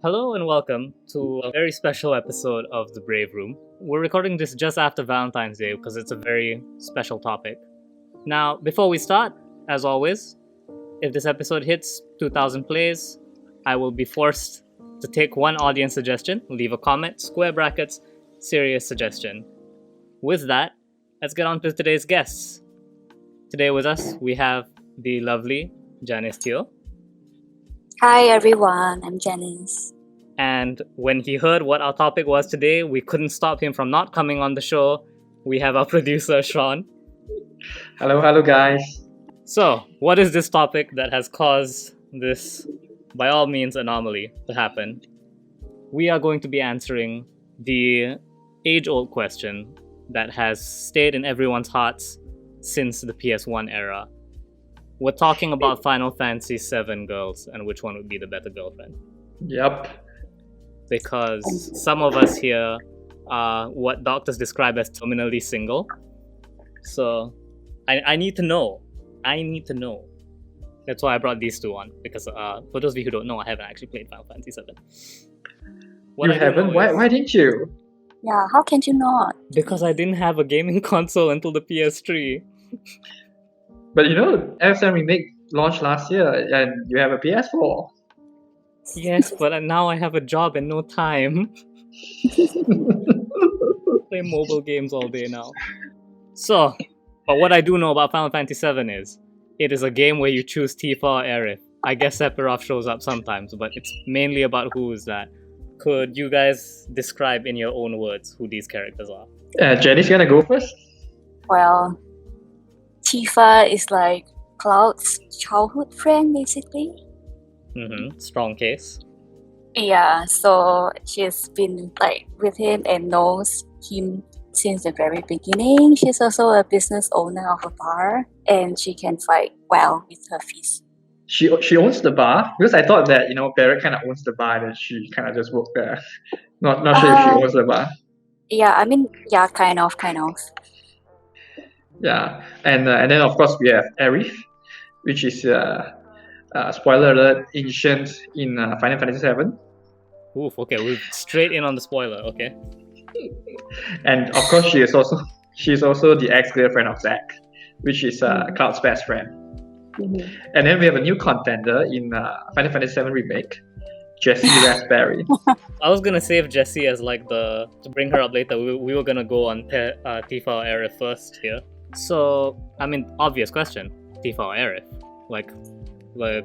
Hello and welcome to a very special episode of The Brave Room. We're recording this just after Valentine's Day because it's a very special topic. Now, before we start, as always, if this episode hits 2,000 plays, I will be forced to take one audience suggestion, leave a comment, square brackets, serious suggestion. With that, let's get on to today's guests. Today with us, we have the lovely Janice Teo. Hi everyone, I'm Janice. And when he heard what our topic was today, we couldn't stop him from not coming on the show. We have our producer, Sean. Hello guys. So, what is this topic that has caused this, by all means, anomaly to happen? We are going to be answering the age-old question that has stayed in everyone's hearts since the PS1 era. We're talking about Final Fantasy VII girls and which one would be the better girlfriend. Yep. Because some of us here are what doctors describe as terminally single. So, I need to know. That's why I brought these two on. Because for those of you who don't know, I haven't actually played Final Fantasy VII. You haven't? Why didn't you? Yeah, how can you not? Because I didn't have a gaming console until the PS3. But you know, FF7 Remake launched last year and you have a PS4. Yes, but now I have a job and no time. Play mobile games all day now. So, but what I do know about Final Fantasy VII is, it is a game where you choose Tifa or Aerith. I guess Sephiroth shows up sometimes, but it's mainly about who is that. Could you guys describe in your own words who these characters are? Jenny's gonna go first? Well, Tifa is like Cloud's childhood friend, basically. Strong case. Yeah, so she's been like with him and knows him since the very beginning. She's also a business owner of a bar, and she can fight well with her fists. She owns the bar? Because I thought that, Barrett kind of owns the bar and she kind of just worked there. Not sure if she owns the bar. Yeah, yeah, kind of. Yeah, and then of course we have Aerith, which is spoiler alert, ancient in Final Fantasy VII. Oof, okay, we're straight in on the spoiler, okay. And of course she is also the ex-girlfriend of Zack, which is Cloud's best friend. And then we have a new contender in Final Fantasy VII Remake, Jessie Raspberry. I was gonna save Jessie as like to bring her up later. We were gonna go on Tifa or Aerith first here. So, I mean, obvious question: Tifa or Aerith? Like,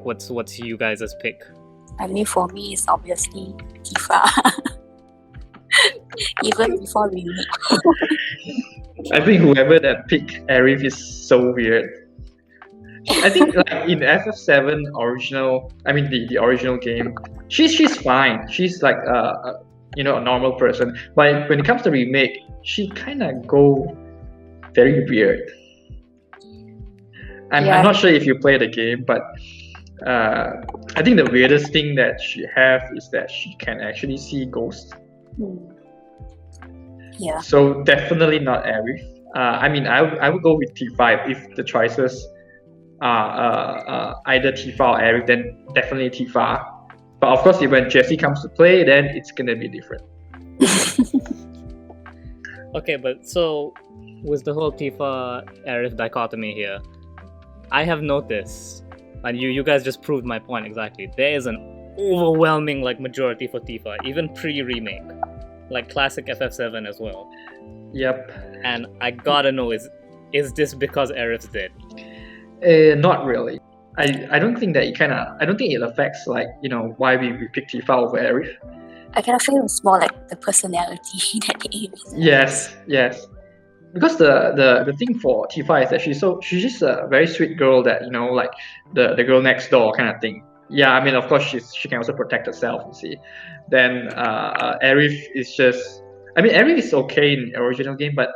what's you guys' pick? I mean, for me, it's obviously Tifa. Even before remake. I think whoever that picked Aerith is so weird. I think like in FF7 original, I mean the original game, she's fine. She's like a normal person. But when it comes to remake, she kind of go very weird. I'm not sure if you play the game, but I think the weirdest thing that she have is that she can actually see ghosts. Yeah. So definitely not Aerith. I mean, I would go with T5 if the choices are either Tifa or Aerith, then definitely Tifa. But of course, when Jessie comes to play, then it's gonna be different. Okay, but so with the whole Tifa-Aerith dichotomy here, I have noticed, and you guys just proved my point exactly, there is an overwhelming majority for Tifa, even pre-remake. Like classic FF7 as well. Yep. And I gotta know, is this because Aerith's dead? Not really. I don't think that I don't think it affects why we pick Tifa over Aerith. I kind of feel it's more like the personality that it is. Yes. Because the thing for Tifa is that she's just a very sweet girl that like the girl next door kind of thing. Yeah, I mean of course she can also protect herself, you see. Then Aerith is just, I mean Aerith is okay in the original game, but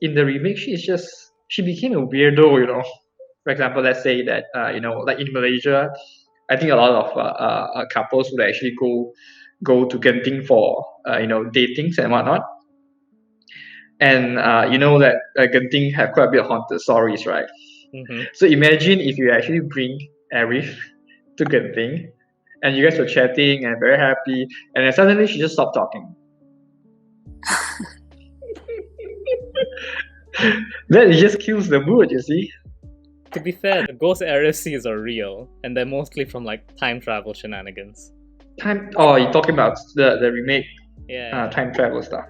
in the remake she became a weirdo, For example, let's say that like in Malaysia, I think a lot of couples would actually go to Genting for datings and whatnot. And that Genting have quite a bit of haunted stories, right? So imagine if you actually bring Aerith to Genting, and you guys were chatting and very happy, and then suddenly she just stopped talking. Then it just kills the mood, you see. To be fair, the ghost RFCs are real, and they're mostly from like time travel shenanigans. You're talking about the remake Yeah. time travel stuff.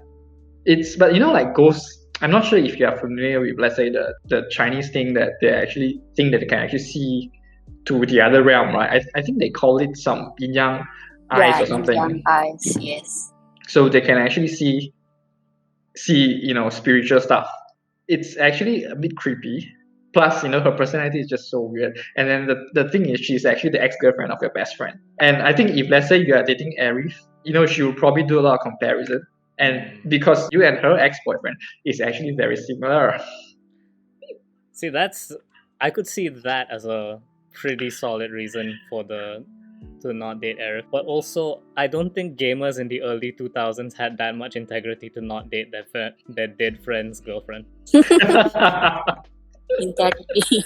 But like ghosts, I'm not sure if you are familiar with, let's say, the Chinese thing that they actually think that they can actually see to the other realm, right? I think they call it some yin yang eyes or something. Young eyes, yes. So they can actually see spiritual stuff. It's actually a bit creepy. Plus, her personality is just so weird. And then the thing is, she's actually the ex-girlfriend of your best friend. And I think if, let's say, you are dating Arif, she will probably do a lot of comparison. And because you and her ex-boyfriend is actually very similar. See, I could see that as a pretty solid reason to not date Arif. But also, I don't think gamers in the early 2000s had that much integrity to not date their dead friend's girlfriend. Integrity.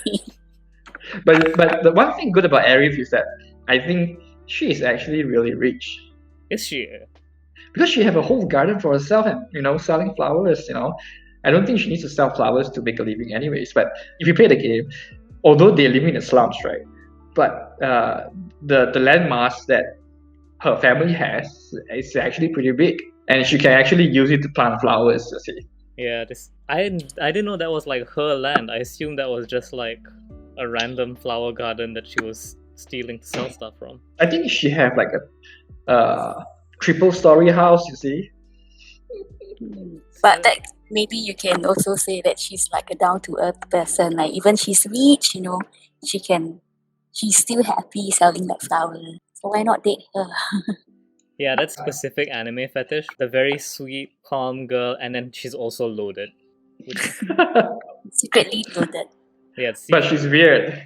But the one thing good about Arif is that I think she is actually really rich. Is she? Because she have a whole garden for herself and selling flowers. I don't think she needs to sell flowers to make a living anyways. But if you play the game, although they live in the slums, right? But the landmass that her family has is actually pretty big, and she can actually use it to plant flowers. You see. Yeah, I didn't know that was like her land. I assumed that was just like a random flower garden that she was stealing to sell stuff from. I think she have like a triple-story house. You see. But that maybe you can also say that she's like a down-to-earth person. Like even she's rich, she's still happy selling like flowers. So why not date her? Yeah, that specific anime fetish. The very sweet, calm girl, and then she's also loaded. Secretly loaded. Yeah, but she's weird.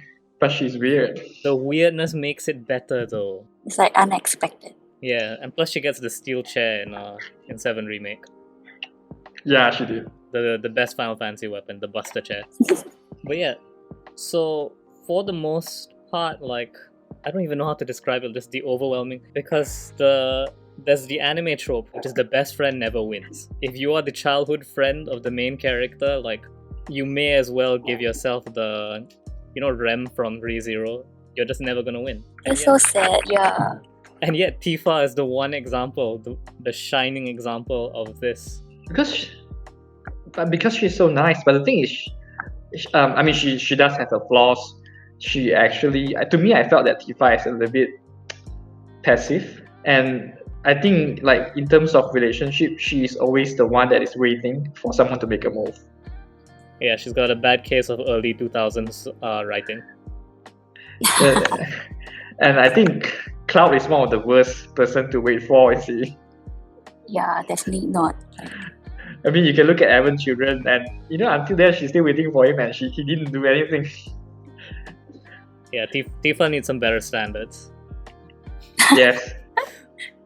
The weirdness makes it better though. It's like unexpected. Yeah, and plus she gets the steel chair in 7 Remake. Yeah, she did. The best Final Fantasy weapon, the Buster chair. But yeah, so for the most part, like, I don't even know how to describe it, just the overwhelming, because there's the anime trope, which is the best friend never wins. If you are the childhood friend of the main character, like, you may as well give yourself the, Rem from ReZero. You're just never gonna win. It's so sad, yeah. And yet Tifa is the one example, the shining example of this. Because she's so nice. But the thing is, she does have her flaws. She actually, to me, I felt that Tifa is a little bit passive, and I think, like, in terms of relationship, she is always the one that is waiting for someone to make a move. Yeah, she's got a bad case of early 2000s writing. And I think Cloud is one of the worst person to wait for, you see. Yeah, definitely not. I mean, you can look at Evan Children, and until then she's still waiting for him, and he didn't do anything. Yeah, Tifa needs some better standards. Yes.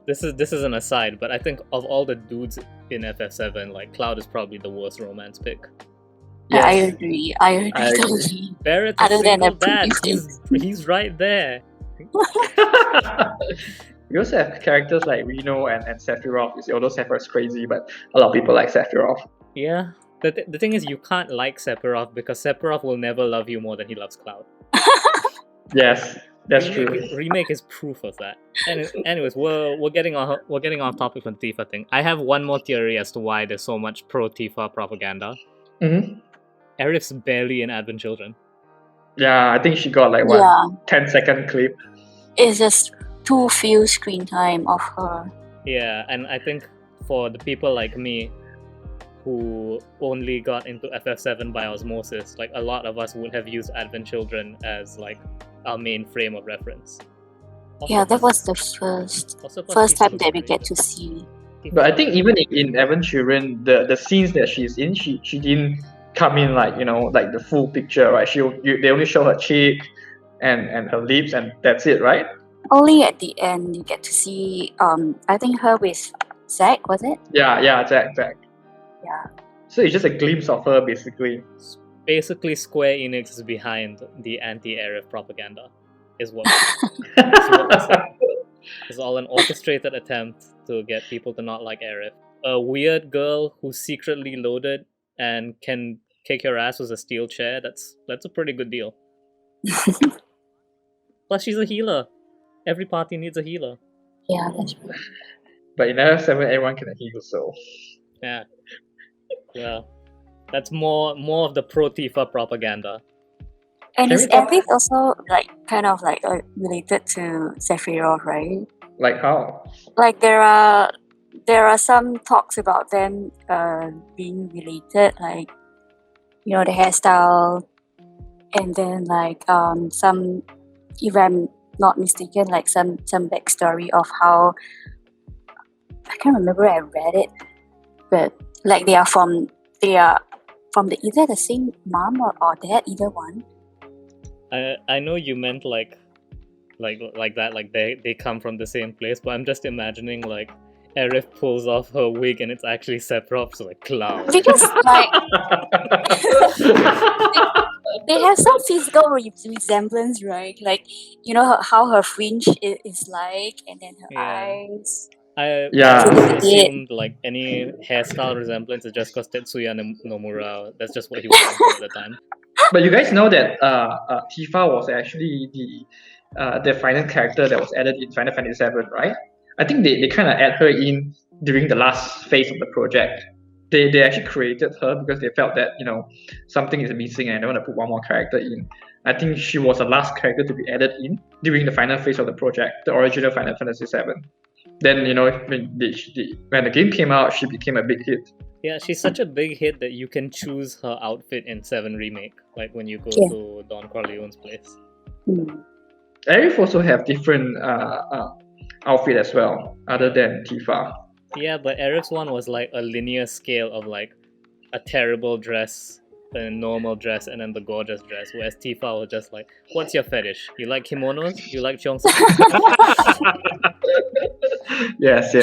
This is an aside, but I think of all the dudes in FF7, like, Cloud is probably the worst romance pick. Yes. I agree totally. Barrett's Other than a dad, pretty he's right there. We also have characters like Reno and Sephiroth. Although Sephiroth's crazy, but a lot of people like Sephiroth. Yeah. The thing is, you can't like Sephiroth because Sephiroth will never love you more than he loves Cloud. Yes, that's true. Remake is proof of that. Anyways, we're getting off topic from the Tifa thing. I have one more theory as to why there's so much pro Tifa propaganda. Mm-hmm. Arif's barely in Advent Children. Yeah, I think she got like 10-second clip. It's just too few screen time of her. Yeah, and I think for the people like me who only got into FF7 by osmosis, like, a lot of us would have used Advent Children as like our main frame of reference. Also, yeah, that was the first time that we get to see. But I think even in Advent Children, the scenes that she's in, she didn't come in like like the full picture, right? They only show her cheek and her lips, and that's it, right? Only at the end you get to see I think her with Zack, was it? Yeah, Zack. Yeah. So it's just a glimpse of her, basically. Basically, Square Enix is behind the anti-Arif propaganda, is what. It's all an orchestrated attempt to get people to not like Aerith. A weird girl who's secretly loaded and can kick your ass with a steel chair, that's a pretty good deal. Plus, she's a healer. Every party needs a healer. Yeah, that's true. But in FF7, everyone can heal, so. Yeah. Well, that's more of the pro Tifa propaganda. And is Every Aerith also kind of related to Sephiroth, right? Like how? Like there are some talks about them being related, like the hairstyle, and then some, if I'm not mistaken, like some backstory of how, I can't remember where I read it, but like they are from the either the same mom or dad, either one. I know you meant like that, like they come from the same place, but I'm just imagining like Aerith pulls off her wig and it's actually Sephiroth's like cloud. Because they have some physical resemblance, right? Like how her fringe is like, and then her eyes. I Yeah. assumed like any hairstyle resemblance is just because Tetsuya Nomura, that's just what he wanted at the time. But you guys know that Tifa was actually the final character that was added in Final Fantasy VII, right? I think they kind of add her in during the last phase of the project. They actually created her because they felt that something is missing and they want to put one more character in. I think she was the last character to be added in during the final phase of the project, the original Final Fantasy VII. Then when the game came out, she became a big hit. Yeah, she's such a big hit that you can choose her outfit in 7 Remake, like when you go to Don Corleone's place. Aerith also have different outfit as well, other than Tifa. Yeah, but Aerith's one was like a linear scale of like a terrible dress, a normal dress, and then the gorgeous dress. Whereas Tifa was just like, what's your fetish? You like kimonos? You like cheongsu? Yes,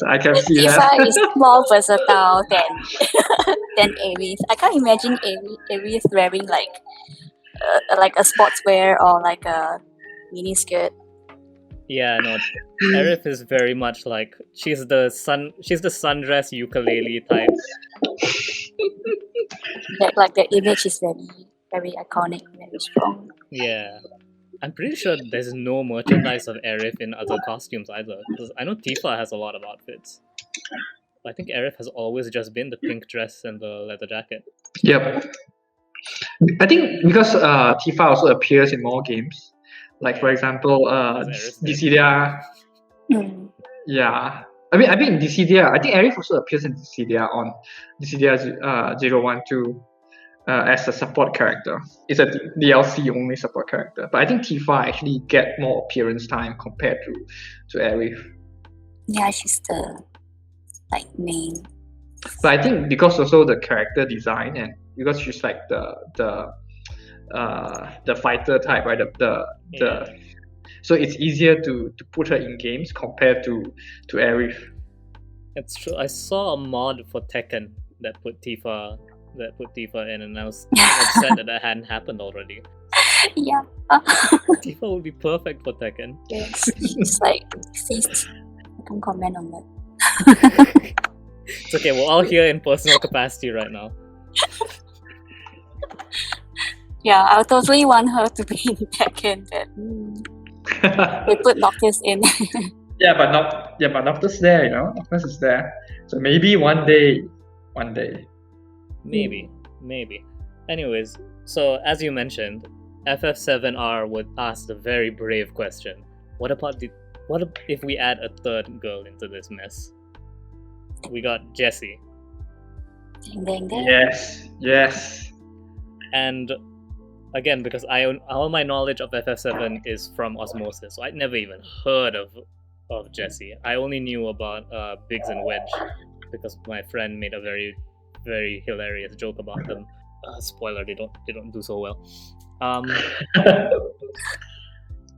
I can see that. Tifa is more versatile than Aerith. I can't imagine Aerith wearing like a sportswear or like a mini skirt. Yeah, no. Aerith is very much like she's the sundress ukulele type. Like the image is very, very iconic, very strong. Yeah. I'm pretty sure there's no merchandise of Aerith in other costumes either. Because I know Tifa has a lot of outfits. But I think Aerith has always just been the pink dress and the leather jacket. Yep. I think because Tifa also appears in more games. Like for example, Dissidia. Yeah. I mean in Dissidia, I think Aerith also appears in Dissidia on Dissidia 012 as a support character. It's a DLC only support character. But I think Tifa actually get more appearance time compared to Aerith. Yeah, she's the main. But I think because also the character design and because she's like the fighter type, right? So it's easier to put her in games compared to Aerith. It's true. I saw a mod for Tekken that put Tifa in, and I was upset that hadn't happened already. Yeah. Tifa would be perfect for Tekken. Yes, it's ceased. I can't comment on that. It's okay, we're all here in personal capacity right now. Yeah, I would totally want her to be in Tekken, but we put Noctis in. but Noctis there, Noctis is there. So maybe one day. Maybe. Anyways, so as you mentioned, FF7R would ask the very brave question: what if we add a third girl into this mess? We got Jessie. Ding, ding, ding. Yes. And again, because all my knowledge of FF7 is from osmosis, so I'd never even heard of Jessie. I only knew about Biggs and Wedge because my friend made a very, very hilarious joke about them. Spoiler: they don't do so well.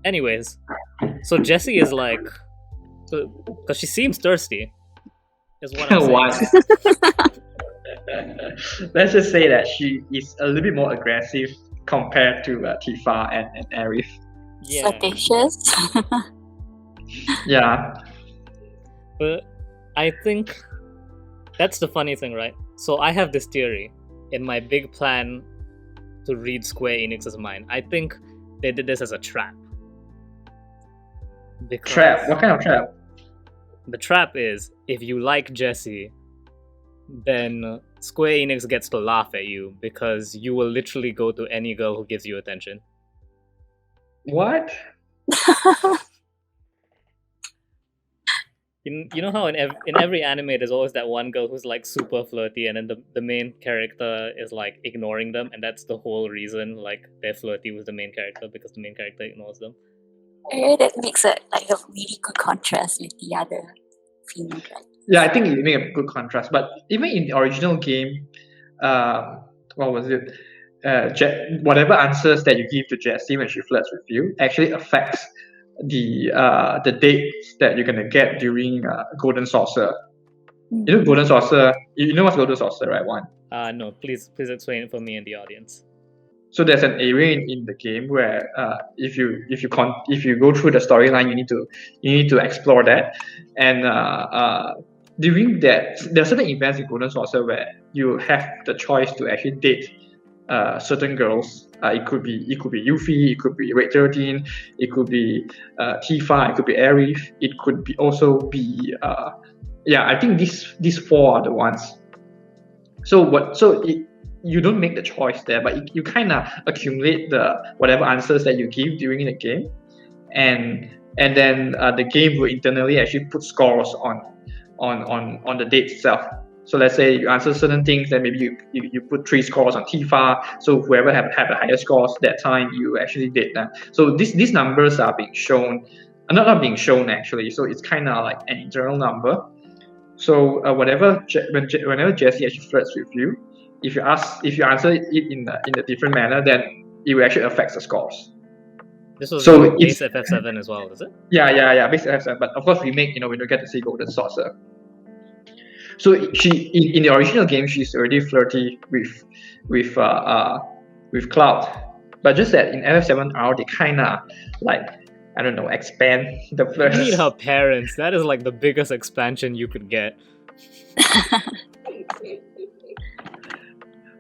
Anyways, so Jessie is like, because she seems thirsty, is what I'm saying. Let's just say that she is a little bit more aggressive compared to Tifa and Aerith. Yeah. Flirtatious. Yeah. But I think that's the funny thing, right? So I have this theory in my big plan to read Square Enix's mind. I think they did this as a trap. Because Trap. What kind of trap? the trap is, if you like Jessie, then Square Enix gets to laugh at you because you will literally go to any girl who gives you attention. What? You know how in every anime there's always that one girl who's like super flirty, and then the main character is like ignoring them, and that's the whole reason like they're flirty with the main character, because the main character ignores them. That makes it like a really good contrast with the other female characters. Yeah, I think you make a good contrast. But even in the original game, what was it? Whatever answers that you give to Jessie when she flirts with you actually affects the dates that you're gonna get during Golden Saucer. You know Golden Saucer. You know what's Golden Saucer, right? One. No, please explain it for me and the audience. So there's an area in the game where if you go through the storyline, you need to explore that, and during that there are certain events in Golden Saucer where you have the choice to actually date certain girls. It could be Yuffie, it could be Red 13, it could be Tifa, it could be Aerith, it could be also be I think these four are the ones. You don't make the choice there, but you kind of accumulate the whatever answers that you give during the game, and then the game will internally actually put scores on the date itself. So let's say you answer certain things, then maybe you put 3 scores on Tifa. So whoever have the highest scores that time, you actually did that. So these numbers are being shown, not being shown actually. So it's kind of like an internal number. So whenever Jessie actually flirts with you, if you answer it in a different manner, then it will actually affect the scores. This was so base FF7 as well, is it? Yeah, base FF7. But of course, we don't get to see Golden Saucer. So she in the original game, she's already flirty with Cloud, but just that in FF7R they kind of like, I don't know, expand the flirt. You need her parents. That is like the biggest expansion you could get.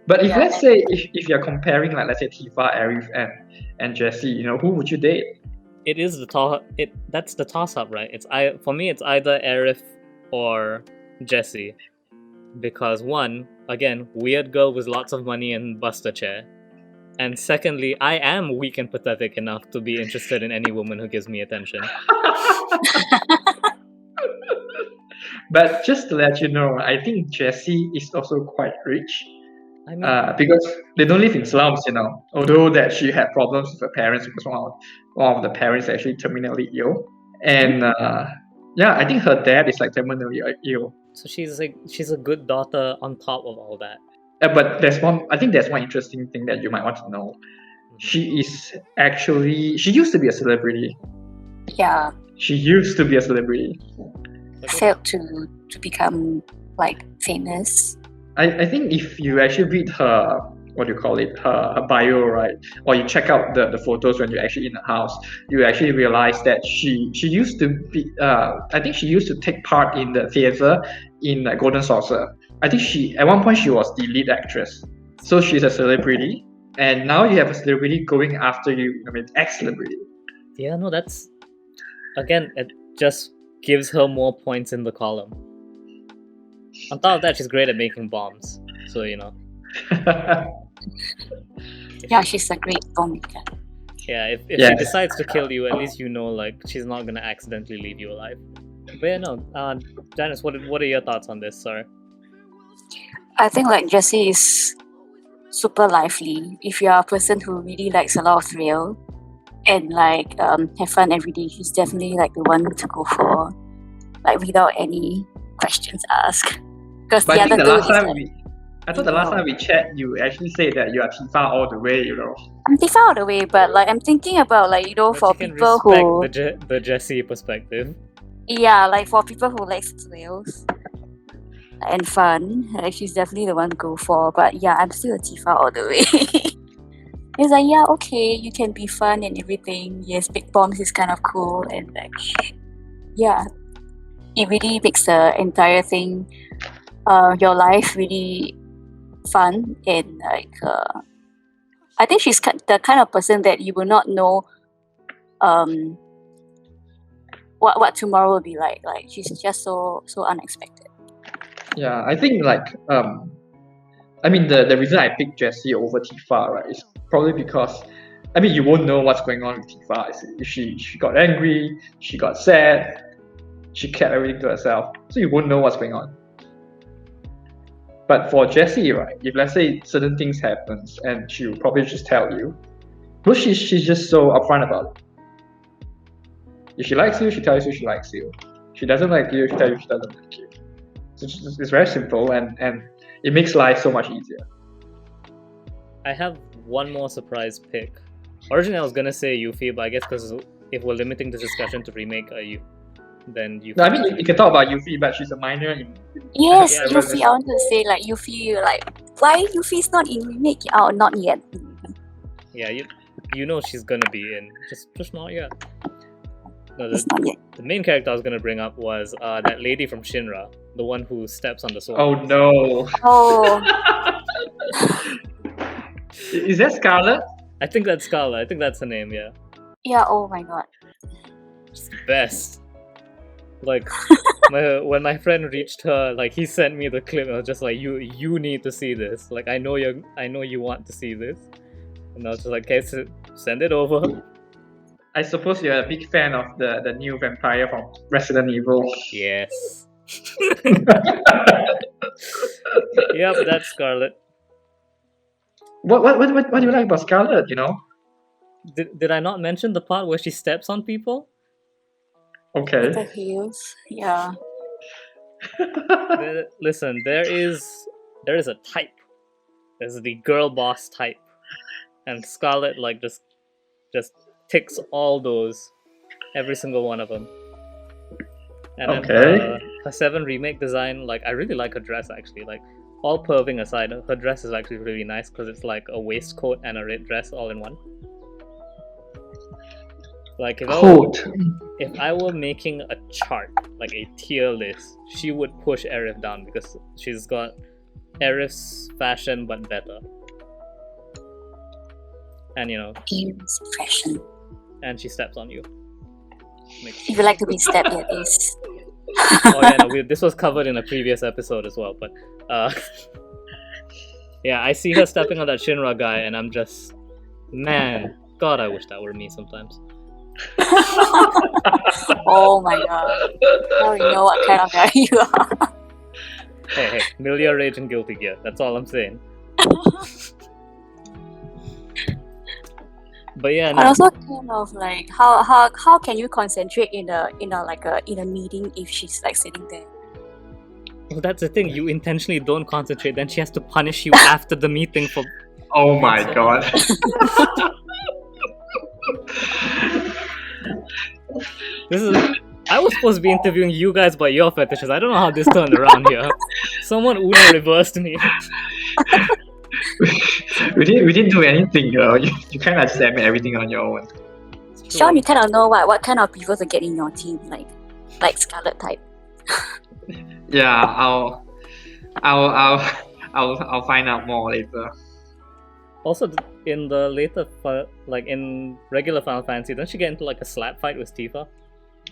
But if let's say if you're comparing like let's say Tifa, Aerith, and Jessie, who would you date? It is that's the toss up, right? For me it's either Aerith or Jessie, because one, again, weird girl with lots of money and buster chair, and secondly, I am weak and pathetic enough to be interested in any woman who gives me attention. But just to let you know, I think Jessie is also quite rich. I mean, because they don't live in slums, although that she had problems with her parents because one of the parents actually terminally ill, and I think her dad is like terminally ill. So she's a good daughter on top of all that. But there's one interesting thing that you might want to know. She used to be a celebrity. Yeah. She used to be a celebrity. Failed to become like famous. I think if you actually read her, her bio, right, or you check out the photos when you're actually in the house, you actually realize that she used to be, I think she used to take part in the theater in Golden Saucer. I think at one point she was the lead actress. So she's a celebrity, and now you have a celebrity going after you, ex-celebrity. Yeah, no, that's, again, it just gives her more points in the column. On top of that, she's great at making bombs, so Yeah, she's a great bomb maker. Yeah, if she decides to kill you, at least like she's not gonna accidentally leave you alive. But yeah, no, Janice, what are your thoughts on this? Sorry. I think like Jessie is super lively. If you're a person who really likes a lot of thrill and like have fun every day, she's definitely like the one to go for, like without any questions asked. Because the other two I thought the last time we chat, you actually said that you are Tifa all the way, I'm Tifa all the way, but like I'm thinking about like for people who the Jessie perspective. Yeah, like for people who like thrills and fun, like she's definitely the one to go for. But yeah, I'm still a Tifa all the way. It's like, okay, you can be fun and everything. Yes, big bombs is kind of cool, and like yeah, it really makes the entire thing, your life really fun and like. I think she's the kind of person that you will not know, what tomorrow will be like. Like she's just so unexpected. Yeah, I think I mean the reason I picked Jessie over Tifa, right, is probably because I mean you won't know what's going on with Tifa. If she got angry, she got sad, she kept everything to herself, so you won't know what's going on. But for Jessie, right, if let's say certain things happens and she'll probably just tell you, because she's just so upfront about it. If she likes you, she tells you she likes you. She doesn't like you, she tells you she doesn't like you. So it's very simple and it makes life so much easier. I have one more surprise pick. Originally I was gonna say Yuffie, but I guess because if we're limiting the discussion to remake then Yuffie. No, I mean you can talk about Yuffie, but she's a minor in. Yes, Yeah, Yuffie. I want to say like Yuffie. Like why Yuffie's not in remake? Oh, not yet. Yeah, you know she's gonna be in, just not yet. No, It's not yet. the main character I was gonna bring up was that lady from Shinra, the one who steps on the sword. Oh no! Oh, Is that Scarlet? I think that's Scarlet. I think that's her name. Yeah, yeah. Oh my god. she's the best. Like when my friend reached her, like he sent me the clip. I was just like, you need to see this. Like I know you want to see this, and I was just like, okay, send it over. I suppose you're a big fan of the new vampire from Resident Evil. Yes. Yep, that's Scarlet. What do you like about Scarlet? You know? Did I not mention the part where she steps on people? Okay. The heels. Yeah. Listen, there is a type. There's the girl boss type, and Scarlet like just ticks all those, every single one of them. And Okay. then her 7 remake design, like I really like her dress actually. Like all perving aside, her dress is actually really nice because it's like a waistcoat and a red dress all in one. Like if I were making a chart, like a tier list, she would push Aerith down because she's got Aerith's fashion but better. And you know, Games fashion. and she steps on you. If you like to be stepped, at least. Oh yeah, no, this was covered in a previous episode as well. But yeah, I see her stepping on that Shinra guy, and I'm just, man, God, I wish that were me sometimes. Oh my god. Now we know what kind of guy you are. Hey, Milia Rage and Guilty Gear. That's all I'm saying. But yeah, And no, also kind of like how can you concentrate in a meeting if she's like sitting there? well, that's the thing. You intentionally don't concentrate, then she has to punish you after the meeting for. Oh my god. This is. I was supposed to be interviewing you guys about your fetishes. I don't know how this turned around here. Someone Uno reversed me. we didn't do anything, girl. You kind of just admit everything on your own. Sean, you kind of know what kind of people to get in your team, like Scarlet type. Yeah, I'll find out more later. Also, in the later, like in regular Final Fantasy, don't you get into like a slap fight with Tifa?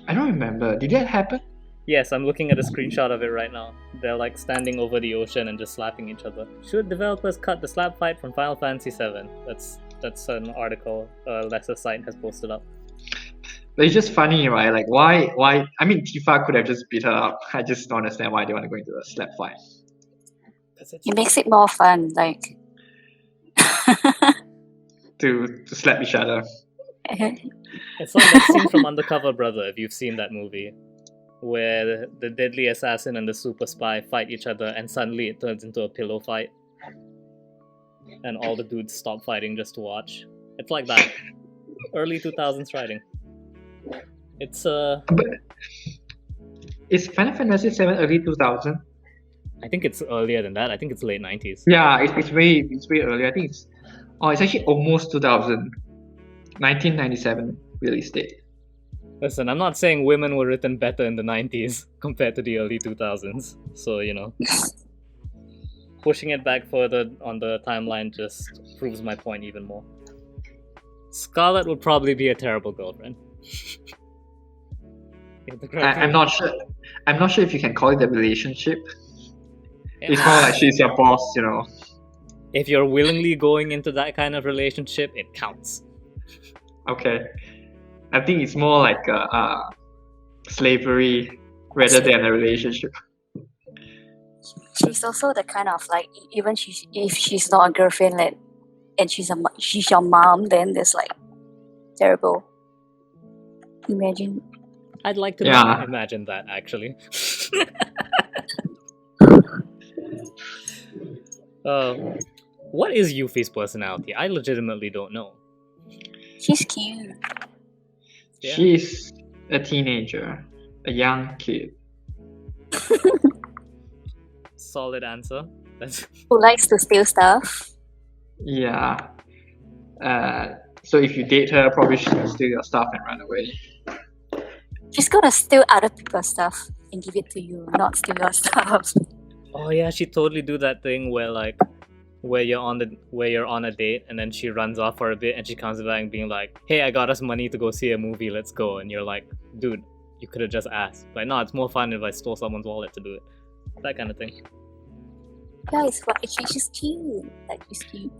I don't remember. Did that happen? Yes, I'm looking at a screenshot of it right now. They're like standing over the ocean and just slapping each other. Should developers cut the slap fight from Final Fantasy VII? That's an article Lesser Site has posted up. But it's just funny, right? Like why? I mean, Tifa could have just beat her up. I just don't understand why they want to go into a slap fight. It makes it more fun, like. To slap each other. It's like that scene from Undercover Brother, if you've seen that movie, where the deadly assassin and the super spy fight each other and suddenly it turns into a pillow fight. And all the dudes stop fighting just to watch. It's like that. Early 2000s writing. It's But is Final Fantasy VII early 2000? I think it's earlier than that. I think it's late 90s. Yeah, it's way early. I think it's actually almost 2000. 1997 release date. Listen, I'm not saying women were written better in the 90s compared to the early 2000s. So, pushing it back further on the timeline just proves my point even more. Scarlett would probably be a terrible girlfriend. I'm not sure. I'm not sure if you can call it a relationship. It's more like she's your boss, If you're willingly going into that kind of relationship, it counts. Okay. I think it's more like slavery rather than a relationship. She's also the kind of like, even if she's not a girlfriend and she's your mom, then there's like terrible. Imagine. I'd like to not imagine that, actually. What is Yuffie's personality? I legitimately don't know. She's cute. Yeah. She's a teenager, a young kid. Solid answer. Who likes to steal stuff. Yeah. So if you date her, probably she's gonna steal your stuff and run away. She's gonna steal other people's stuff and give it to you, not steal your stuff. Oh yeah, she totally do that thing where you're on a date and then she runs off for a bit and she comes back and being like, "Hey, I got us money to go see a movie. Let's go." And you're like, "Dude, you could have just asked." Like, no, it's more fun if I stole someone's wallet to do it. That kind of thing. Yeah, she's cute. Like, she's cute.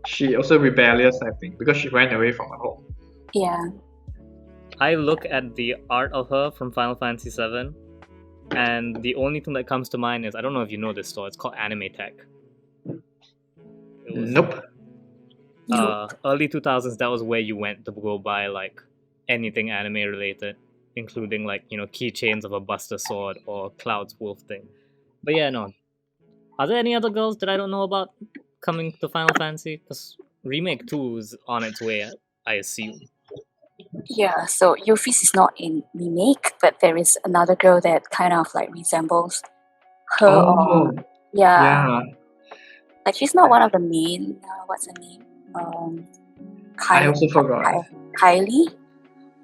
She also rebellious, I think, because she ran away from her home. Yeah. I look at the art of her from Final Fantasy VII, and the only thing that comes to mind is, I don't know if you know this store, it's called Anime Tech. Nope. Early 2000s, that was where you went to go buy like anything anime related, including like, keychains of a Buster Sword or Cloud's wolf thing. But yeah, no. Are there any other girls that I don't know about coming to Final Fantasy? Because Remake 2 is on its way, I assume. Yeah, so Yuffie is not in Remake, but there is another girl that kind of like resembles her. Oh, yeah. Like, she's not one of the main. What's her name? I also forgot. Kylie.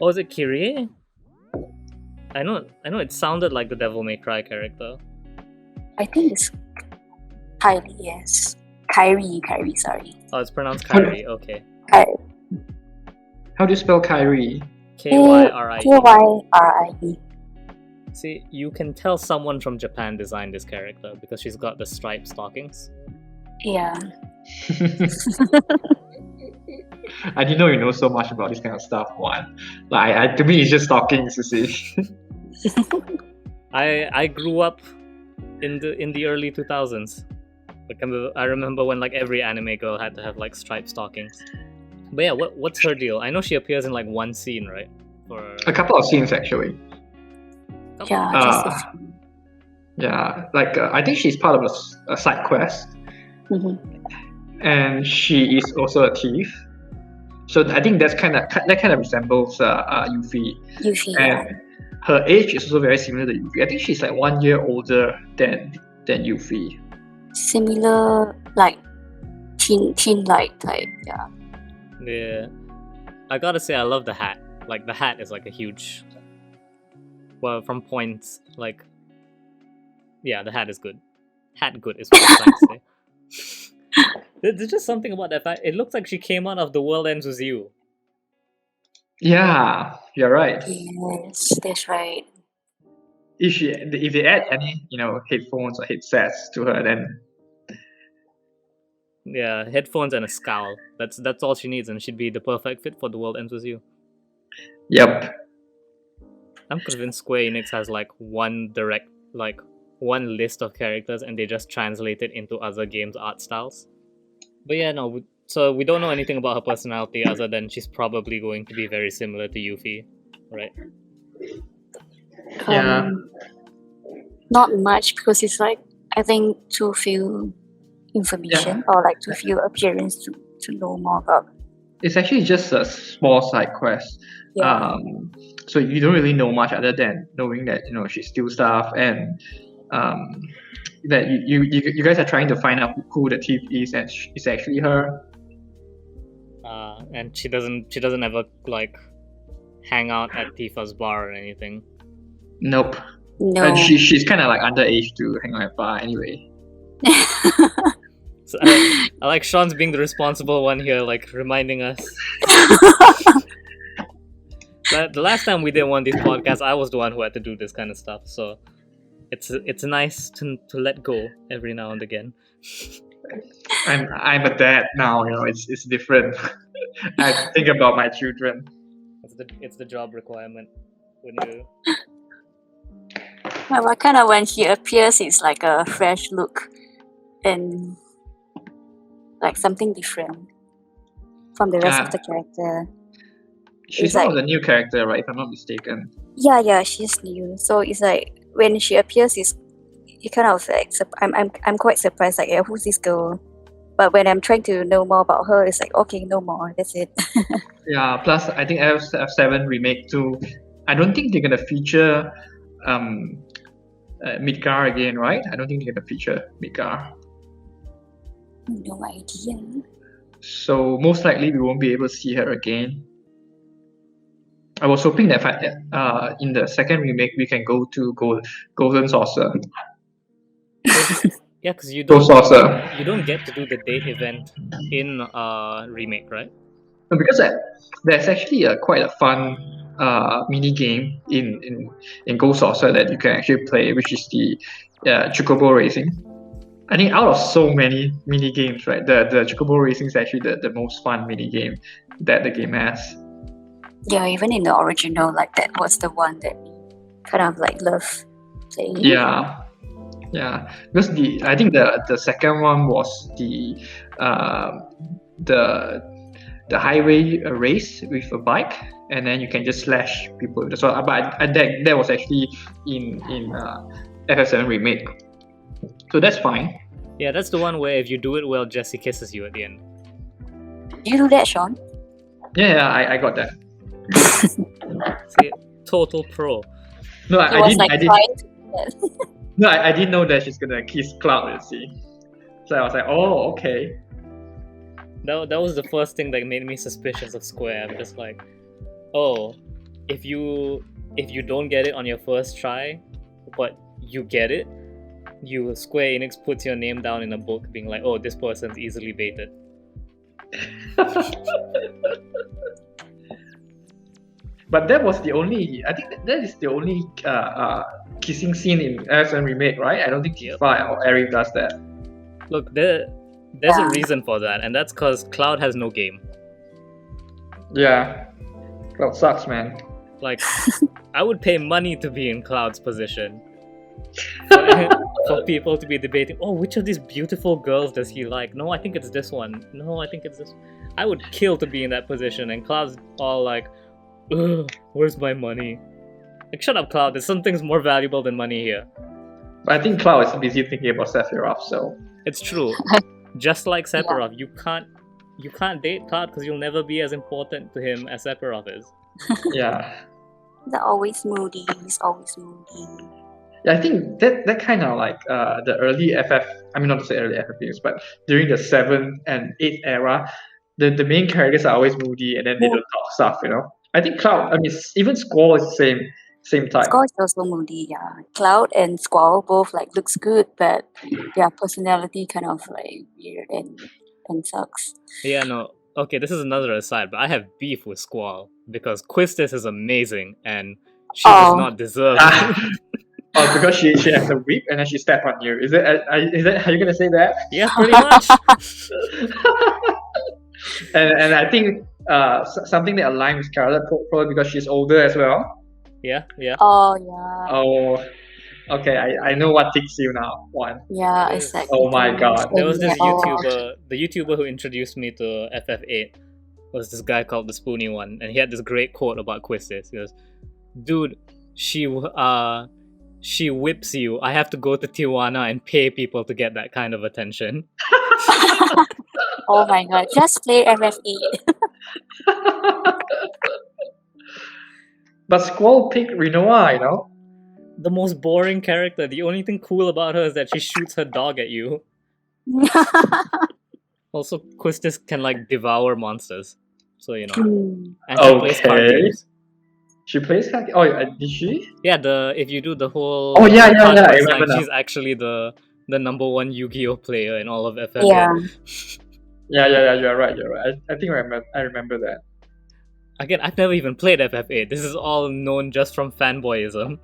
Oh, is it Kyrie? I know. It sounded like the Devil May Cry character. I think it's Kylie. Yes, Kyrie. Sorry. Oh, it's pronounced Kyrie. Okay. Kyrie. How do you spell Kyrie? Kyrie. Kyrie. See, you can tell someone from Japan designed this character because she's got the striped stockings. Yeah. I didn't know you know so much about this kind of stuff. One, like, to me, it's just stockings. You see. I grew up in the early 2000s. Like, I remember when like every anime girl had to have like striped stockings. But yeah, what's her deal? I know she appears in like one scene, right? For a couple of scenes actually. Yeah. Yeah, like I think she's part of a side quest. Mm-hmm. And she is also a thief. So I think that kind of resembles Yuffie. And her age is also very similar to Yuffie. I think she's like 1 year older than Yuffie. Similar, like teen-like type. Yeah. Yeah. I gotta say, I love the hat. Like, the hat is like a huge. Well, from points, like. Yeah, the hat is good. Hat good is what I'm trying to say. There's just something about that fact. It looks like she came out of The World Ends With You. Yeah, you're right. Yes, that's right. If they add any, headphones or headsets to her, then yeah, headphones and a scowl. That's all she needs, and she'd be the perfect fit for The World Ends With You. Yep. I'm convinced Square Enix has like one list of characters, and they just translate it into other games' art styles. But yeah, no. So we don't know anything about her personality other than she's probably going to be very similar to Yuffie, right? Yeah. Not much, because it's like, I think, too few information or like too few appearance to know more about. It's actually just a small side quest. Yeah. So you don't really know much other than knowing that she steals stuff, and that you guys are trying to find out who the thief is, and it's actually her. And she doesn't ever like hang out at Tifa's bar or anything. Nope. No. And she's kind of like underage to hang out at bar anyway. So I like Sean's being the responsible one here, like reminding us. But the last time we did one of these podcasts, I was the one who had to do this kind of stuff. So it's nice to let go every now and again. I'm a dad now, it's different. I think about my children. It's the job requirement when you. Well, kind of when he appears, it's like a fresh look and like something different from the rest of the character. She's It's one like- of the new character, right? If I'm not mistaken. Yeah, she's new. So it's like when she appears, it kind of like I'm quite surprised. Like, yeah, who's this girl? But when I'm trying to know more about her, it's like okay, no more. That's it. Yeah. Plus, I think F7 remake too. I don't think they're gonna feature Midgar again, right? I don't think they're gonna feature Midgar. No idea. So most likely we won't be able to see her again. I was hoping that in the second remake we can go to Golden Saucer. Yeah, because you Gold Saucer. don't get to do the date event in remake, right? Because there's actually quite a fun mini game in Gold Saucer that you can actually play, which is the Chocobo Racing. I think out of so many mini games, right, the Chocobo Racing is actually the most fun mini game that the game has. Yeah, even in the original, like that was the one that kind of like love playing. Yeah, because I think the second one was the highway race with a bike, and then you can just slash people. So, but that was actually in FF7 remake, so that's fine. Yeah, that's the one where if you do it well, Jesse kisses you at the end. Did you do that, Sean? Yeah, I got that. See, total pro. No, He was like trying to do that. No, I didn't know that she's gonna kiss Cloud. You see, so I was like, oh, okay. That was the first thing that made me suspicious of Square. I'm just like, oh, if you don't get it on your first try, but you get it, Square Enix puts your name down in a book, being like, oh, this person's easily baited. But that was the only. I think that is the only kissing scene in FF7 remake, right? I don't think Tifa or Eric does that. Look, there's a reason for that, and that's because Cloud has no game. Yeah, Cloud sucks, man. Like, I would pay money to be in Cloud's position. For people to be debating, oh, which of these beautiful girls does he like? No, I think it's this one. No, I think it's this. I would kill to be in that position, and Cloud's all like, ugh, where's my money? Like, shut up, Cloud. There's some things more valuable than money here. But I think Cloud is busy thinking about Sephiroth, so. It's true. Just like Sephiroth, you can't date Cloud because you'll never be as important to him as Sephiroth is. Yeah. They're always moody. He's always moody. Yeah, I think that kind of like the early FF. I mean, not to say early FF games, but during the 7 and 8 era, the main characters are always moody and then they don't talk stuff. I think Cloud. I mean, even Squall is the same type. Squall is also moody, yeah. Cloud and Squall both like looks good, but their personality kind of like weird and sucks. Yeah, no. Okay, this is another aside, but I have beef with Squall because Quistis is amazing and she does not deserve it. Oh, because she has a whip and then she stepped on you. Is that are you gonna say that? Yeah, pretty much. and I think something that aligns with Scarlet probably because she's older as well. Yeah. Oh yeah. Oh, okay. I know what ticks you now. One. Yeah, exactly. Oh my god. There was this Oh. YouTuber, the YouTuber who introduced me to FF8 was this guy called the Spoony One, and he had this great quote about Quistis. He goes, "Dude, she whips you. I have to go to Tijuana and pay people to get that kind of attention." Oh my god, just play FF8. But Squall picked Rinoa, The most boring character. The only thing cool about her is that she shoots her dog at you. Also, Quistis can like devour monsters. So, and she plays card Okay. games. She plays Kaki. Oh, did she? Yeah, if you do the whole Oh yeah, card I quest line, remember now. she's actually the number one Yu-Gi-Oh player in all of FFA. Yeah. Yeah. You're right. I think I remember that. Again, I've never even played FFA. This is all known just from fanboyism.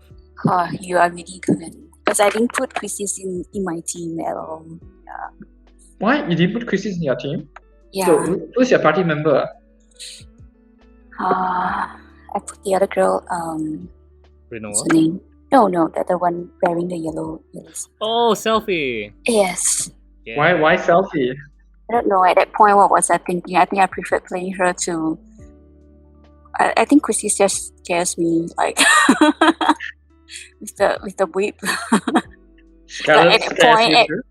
Oh, you are really good. Because I didn't put Chrissy's in my team at all. Why you didn't put Chrissy's in your team? Yeah. So who's your party member? I put the other girl, Renoa? what's her name? No, the one wearing the yellow. Oh, Selfie! Yes. Yeah. Why Selfie? I don't know. At that point, what was I thinking? I think I preferred playing her to. I think Chrissy just scares me, like with the whip. Scarlet at that scares point, you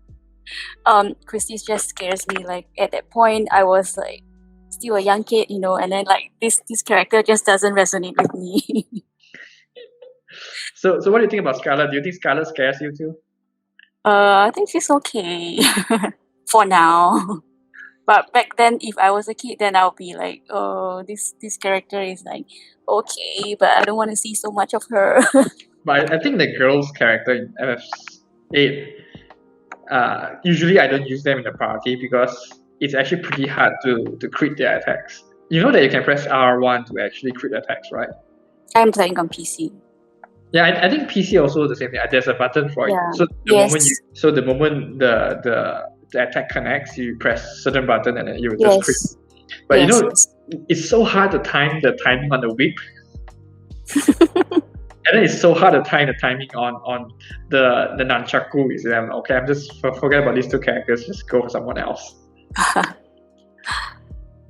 too? Chrissy just scares me. Like at that point, I was like still a young kid, and then like this character just doesn't resonate with me. So what do you think about Scarlet? Do you think Scarlet scares you too? I think she's okay for now. But back then, if I was a kid, then I'll be like, oh, this character is like okay, but I don't want to see so much of her. But I think the girl's character in FF8, usually I don't use them in the party because it's actually pretty hard to crit their attacks. You know that you can press R1 to actually crit attacks, right? I'm playing on PC. Yeah, I think PC also the same thing. There's a button for it. Yeah. So Yes. the moment the attack connects, you press certain button and then you will just crit. Yes. But Yes. it's so hard to time the timing on the whip. And then it's so hard to time the timing on the nunchaku. Is them okay? I'm just forget about these two characters. Just go for someone else.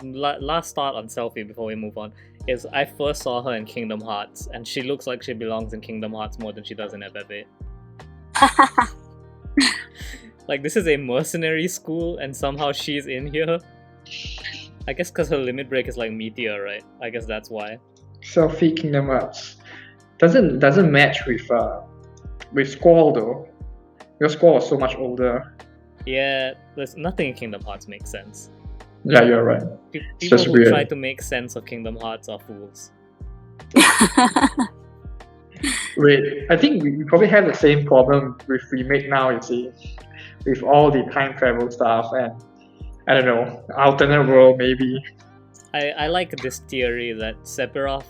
Last thought on Selfie before we move on is I first saw her in Kingdom Hearts, and she looks like she belongs in Kingdom Hearts more than she does in FFA. Like, this is a mercenary school, and somehow she's in here. I guess because her limit break is like Meteor, right? I guess that's why. Selfie Kingdom Hearts doesn't match with Squall though. Your Squall is so much older. Yeah, there's nothing in Kingdom Hearts makes sense. Yeah, you're right. People just who weird. try to make sense of Kingdom Hearts are fools. Wait, I think we probably have the same problem with remake now. You see, with all the time travel stuff and I don't know, alternate world maybe. I like this theory that Sephiroth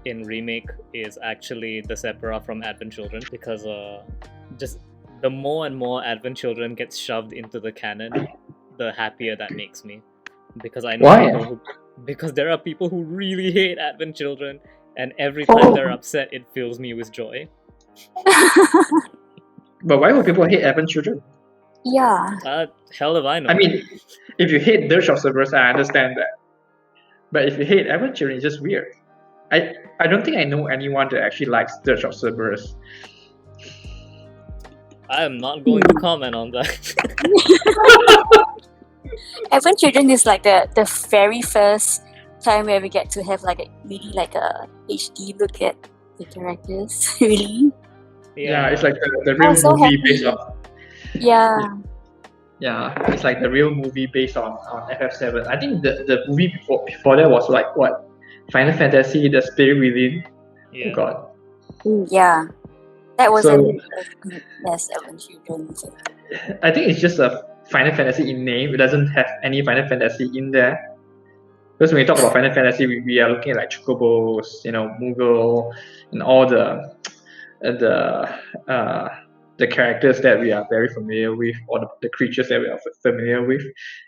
in remake is actually the Sephiroth from Advent Children, because just the more and more Advent Children gets shoved into the canon, the happier that makes me. Because I know Why? because there are people who really hate Advent Children, and every time they're upset, it fills me with joy. But why would people hate Advent Children? Yeah. Hell if I know. I mean, if you hate Dirge of Cerberus, I understand that. But if you hate Advent Children, it's just weird. I don't think I know anyone that actually likes Dirge of Cerberus. I am not going to comment on that. Advent Children is like the very first time where we get to have like a HD look at the characters. Really? Yeah, it's like the real so movie happy. based on. Yeah. Yeah, it's like the real movie based on FF7. I think the movie before that was like what? Final Fantasy: The Spirit Within. Yeah. Oh God. Yeah. That wasn't as good as Advent Children. I think it's just a Final Fantasy in name. It doesn't have any Final Fantasy in there. Because when we talk about Final Fantasy, we are looking at like Chocobos, Moogle, and all the characters that we are very familiar with, or the creatures that we are familiar with.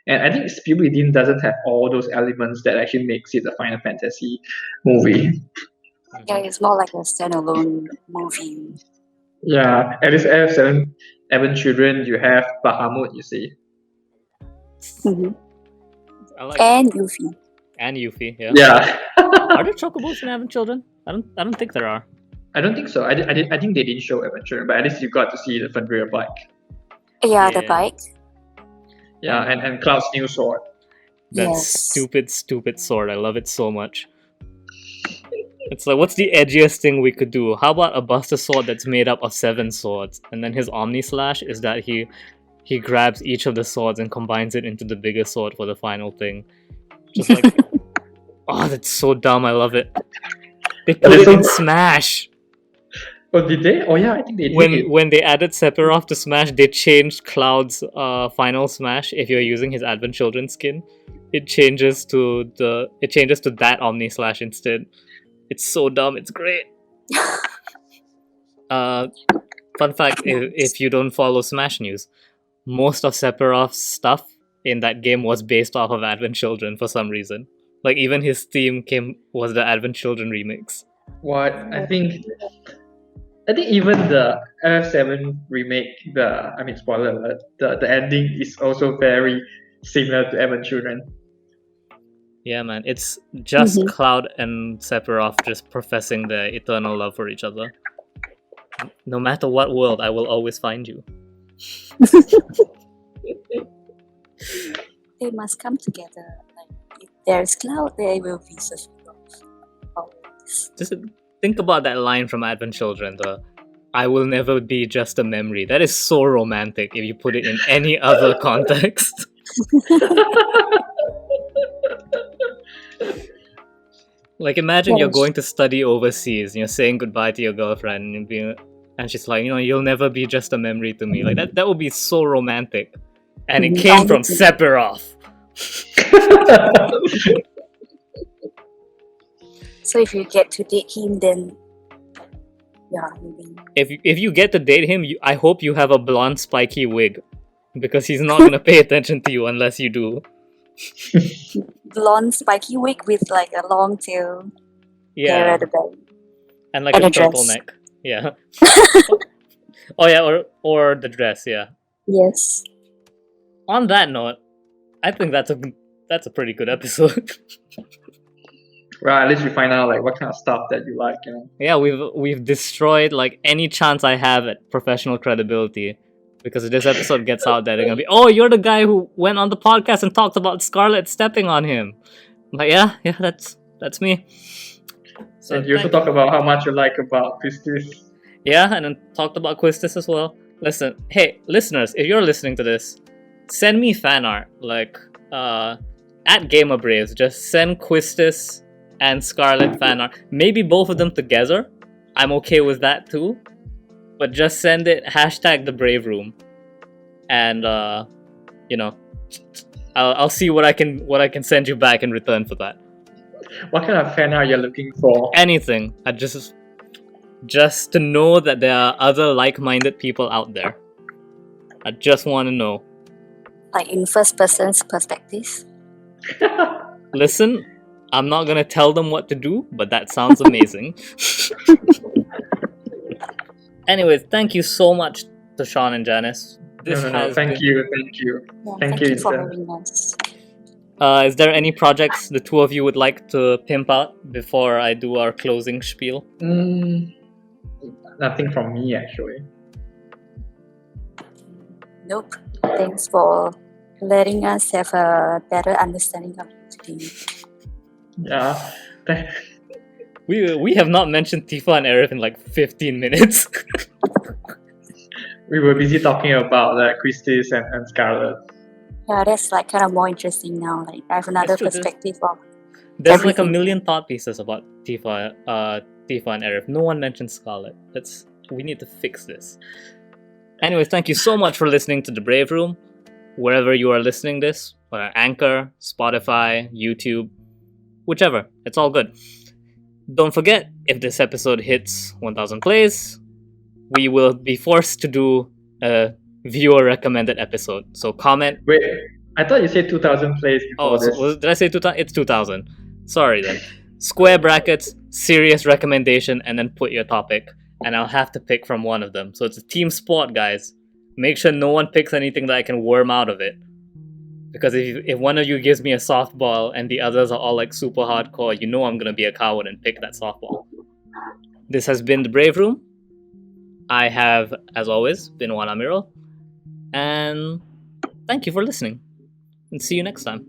And I think Spirit Within doesn't have all those elements that actually makes it a Final Fantasy movie. Yeah, it's more like a standalone movie. Yeah, at least FF7 Advent Children, you have Bahamut, you see. Mm-hmm. I like And Yuffie. and Yuffie, yeah. Yeah. Are there chocobos in Advent Children? I don't think there are. I don't think so. I think they didn't show Advent Children, but at least you got to see the Fenrir bike. Yeah, the Yeah. bike. Yeah, and Cloud's new sword. That Yes. stupid sword. I love it so much. It's like, what's the edgiest thing we could do? How about a Buster sword that's made up of 7 swords, and then his Omni Slash is that he grabs each of the swords and combines it into the bigger sword for the final thing. Just like, oh, that's so dumb. I love it. They But put it's it so- in Smash. Oh, did they? Oh yeah, I think they did. When they added Sephiroth to Smash, they changed Cloud's final Smash. If you're using his Advent Children skin, it changes to that Omni Slash instead. It's so dumb. It's great. Fun fact: if you don't follow Smash news, most of Sephiroth's stuff in that game was based off of Advent Children for some reason. Like even his theme was the Advent Children remix. What I think even the FF7 remake, spoiler alert, the ending is also very similar to Advent Children. Yeah, man, it's just Mhm. Cloud and Sephiroth just professing their eternal love for each other. No matter what world, I will always find you. They must come together. Like if there's Cloud, there will be Sephiroth. Always. Just think about that line from Advent Children, the I will never be just a memory. That is so romantic if you put it in any other context. Like imagine you're Yes. going to study overseas, you're saying goodbye to your girlfriend and she's like, you'll never be just a memory to me. Like that would be so romantic. And it came from Sephiroth. So if you get to date him, then yeah, maybe. If you get to date him, I hope you have a blonde spiky wig, because he's not gonna pay attention to you unless you do. Blonde spiky wig with like a long tail hair Yeah, at the back. and like and a a dress. turtleneck. Yeah. Oh yeah, or the dress. Yeah. Yes. On that note, I think that's a pretty good episode. Well, at least we find out like what kind of stuff that you like. Yeah, we've destroyed like any chance I have at professional credibility, because if this episode gets out there, they're gonna be, oh, you're the guy who went on the podcast and talked about Scarlet stepping on him. I'm like, yeah, that's me. So And you also talk about how much you like about Christie's. yeah, and then talked about Quistis as well. Listen, hey, listeners, if you're listening to this, send me fan art, like at Gamer Braves. Just send Quistis and Scarlet fan art. Maybe both of them together. I'm okay with that too. But just send it #the Brave Room, and I'll see what I can send you back in return for that. What kind of fan art you're looking for? Anything. I just to know that there are other like-minded people out there. I just want to know. Like in first person's perspective. Listen, I'm not gonna tell them what to do, but that sounds amazing. Anyways, thank you so much to Sean and Janice. This No. has Thank been- you. Yeah, Thank thank you, you for Ethan. having us. Is there any projects the two of you would like to pimp out before I do our closing spiel? Nothing from me actually. Nope. Thanks for letting us have a better understanding of you today. Yeah. We have not mentioned Tifa and Aerith in like 15 minutes. We were busy talking about Christie's and Scarlet. Yeah, that's like kind of more interesting now. Like I have another That's true, perspective of There's like a Everything. million thought pieces about Tifa and Aerith. No one mentioned Scarlet. We need to fix this. Anyways, thank you so much for listening to The Brave Room. Wherever you are listening this, Anchor, Spotify, YouTube, whichever. It's all good. Don't forget, if this episode hits 1,000 plays, we will be forced to do a viewer recommended episode. So comment. Wait, I thought you said 2,000 plays before Oh, this. did I say 2,000? It's 2,000. Sorry then. Square brackets, serious recommendation, and then put your topic. And I'll have to pick from one of them. So it's a team sport, guys. Make sure no one picks anything that I can worm out of it. Because if one of you gives me a softball and the others are all like super hardcore, you know I'm gonna be a coward and pick that softball. This has been The Brave Room. I have, as always, been Juan Amiral. And thank you for listening. And see you next time.